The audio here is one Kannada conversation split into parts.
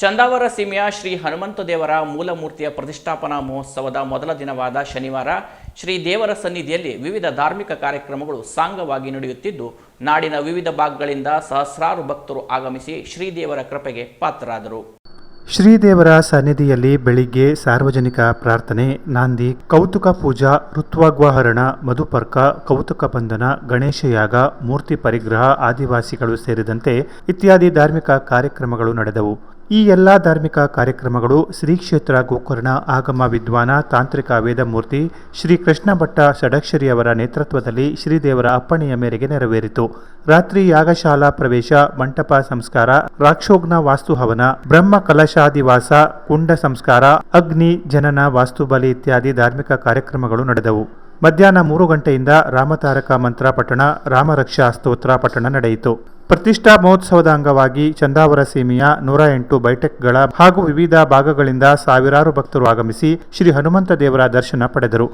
ಚಂದಾವರ ಸೀಮೆಯ ಶ್ರೀ ಹನುಮಂತ ದೇವರ ಮೂಲಮೂರ್ತಿಯ ಪ್ರತಿಷ್ಠಾಪನಾ ಮಹೋತ್ಸವದ ಮೊದಲ ದಿನವಾದ ಶನಿವಾರ ಶ್ರೀ ದೇವರ ಸನ್ನಿಧಿಯಲ್ಲಿ ವಿವಿಧ ಧಾರ್ಮಿಕ ಕಾರ್ಯಕ್ರಮಗಳು ಸಾಂಗವಾಗಿ ನಡೆಯುತ್ತಿದ್ದು, ನಾಡಿನ ವಿವಿಧ ಭಾಗಗಳಿಂದ ಸಹಸ್ರಾರು ಭಕ್ತರು ಆಗಮಿಸಿ ಶ್ರೀದೇವರ ಕೃಪೆಗೆ ಪಾತ್ರರಾದರು. ಶ್ರೀದೇವರ ಸನ್ನಿಧಿಯಲ್ಲಿ ಬೆಳಿಗ್ಗೆ ಸಾರ್ವಜನಿಕ ಪ್ರಾರ್ಥನೆ, ನಾಂದಿ, ಕೌತುಕ ಪೂಜಾ, ಋತ್ವಾಗ್ವಹರಣ, ಮಧುಪರ್ಕ, ಕೌತುಕ ಬಂಧನ, ಗಣೇಶಯಾಗ, ಮೂರ್ತಿ ಪರಿಗ್ರಹ, ಆದಿವಾಸಿಗಳು ಸೇರಿದಂತೆ ಇತ್ಯಾದಿ ಧಾರ್ಮಿಕ ಕಾರ್ಯಕ್ರಮಗಳು ನಡೆದವು. ಈ ಎಲ್ಲ ಧಾರ್ಮಿಕ ಕಾರ್ಯಕ್ರಮಗಳು ಶ್ರೀ ಕ್ಷೇತ್ರ ಗೋಕರ್ಣ ಆಗಮ ವಿದ್ವಾನ ತಾಂತ್ರಿಕ ವೇದಮೂರ್ತಿ ಶ್ರೀ ಕೃಷ್ಣ ಭಟ್ಟ ಷಡಕ್ಷರಿಯವರ ನೇತೃತ್ವದಲ್ಲಿ ಶ್ರೀದೇವರ ಅಪ್ಪಣೆಯ ಮೇರೆಗೆ ನೆರವೇರಿತು. ರಾತ್ರಿ ಯಾಗಶಾಲಾ ಪ್ರವೇಶ, ಮಂಟಪ ಸಂಸ್ಕಾರ, ರಾಕ್ಷೋಗ್ನ ವಾಸ್ತುಹವನ, ಬ್ರಹ್ಮ ಕಲಶಾದಿವಾಸ, ಕುಂಡ ಸಂಸ್ಕಾರ, ಅಗ್ನಿ ಜನನ ವಾಸ್ತುಬಲಿ ಇತ್ಯಾದಿ ಧಾರ್ಮಿಕ ಕಾರ್ಯಕ್ರಮಗಳು ನಡೆದವು. ಮಧ್ಯಾಹ್ನ 3 ಗಂಟೆಯಿಂದ ರಾಮತಾರಕ ಮಂತ್ರ ಪಠಣ, ರಾಮರಕ್ಷಾ ಸ್ತೋತ್ರ ಪಠಣ ನಡೆಯಿತು. ಪ್ರತಿಷ್ಠಾ ಮಹೋತ್ಸವದ ಅಂಗವಾಗಿ ಚಂದಾವರ ಸೀಮೆಯ 108 ಬೈಟೆಕ್ಗಳ ಹಾಗೂ ವಿವಿಧ ಭಾಗಗಳಿಂದ ಸಾವಿರಾರು ಭಕ್ತರು ಆಗಮಿಸಿ ಶ್ರೀ ಹನುಮಂತ ದೇವರ ದರ್ಶನ ಪಡೆದರು.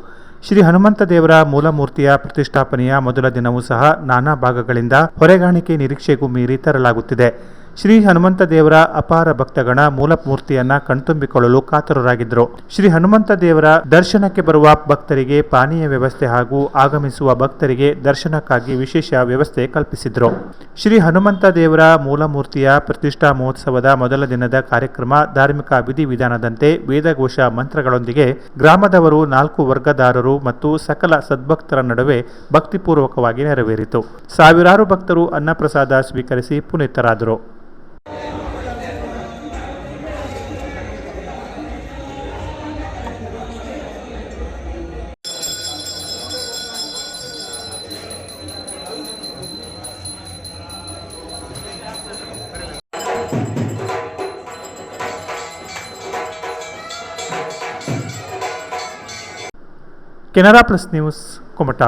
ಶ್ರೀ ಹನುಮಂತ ದೇವರ ಮೂಲಮೂರ್ತಿಯ ಪ್ರತಿಷ್ಠಾಪನೆಯ ಮೊದಲ ದಿನವೂ ಸಹ ನಾನಾ ಭಾಗಗಳಿಂದ ಹೊರೆಗಾಣಿಕೆ ನಿರೀಕ್ಷೆಗೂ ಮೀರಿ ತರಲಾಗುತ್ತಿದೆ. ಶ್ರೀ ಹನುಮಂತ ದೇವರ ಅಪಾರ ಭಕ್ತಗಣ ಮೂಲಮೂರ್ತಿಯನ್ನ ಕಣ್ತುಂಬಿಕೊಳ್ಳಲು ಕಾತರರಾಗಿದ್ದರು. ಶ್ರೀ ಹನುಮಂತ ದೇವರ ದರ್ಶನಕ್ಕೆ ಬರುವ ಭಕ್ತರಿಗೆ ಪಾನೀಯ ವ್ಯವಸ್ಥೆ ಹಾಗೂ ಆಗಮಿಸುವ ಭಕ್ತರಿಗೆ ದರ್ಶನಕ್ಕಾಗಿ ವಿಶೇಷ ವ್ಯವಸ್ಥೆ ಕಲ್ಪಿಸಿದ್ರು. ಶ್ರೀ ಹನುಮಂತ ದೇವರ ಮೂಲಮೂರ್ತಿಯ ಪ್ರತಿಷ್ಠಾ ಮಹೋತ್ಸವದ ಮೊದಲ ದಿನದ ಕಾರ್ಯಕ್ರಮ ಧಾರ್ಮಿಕ ವಿಧಿವಿಧಾನದಂತೆ ವೇದಘೋಷ ಮಂತ್ರಗಳೊಂದಿಗೆ ಗ್ರಾಮದವರು 4 ವರ್ಗದಾರರು ಮತ್ತು ಸಕಲ ಸದ್ಭಕ್ತರ ನಡುವೆ ಭಕ್ತಿಪೂರ್ವಕವಾಗಿ ನೆರವೇರಿತು. ಸಾವಿರಾರು ಭಕ್ತರು ಅನ್ನಪ್ರಸಾದ ಸ್ವೀಕರಿಸಿ ಪುನೀತರಾದರು. Canara plus news, Kumta.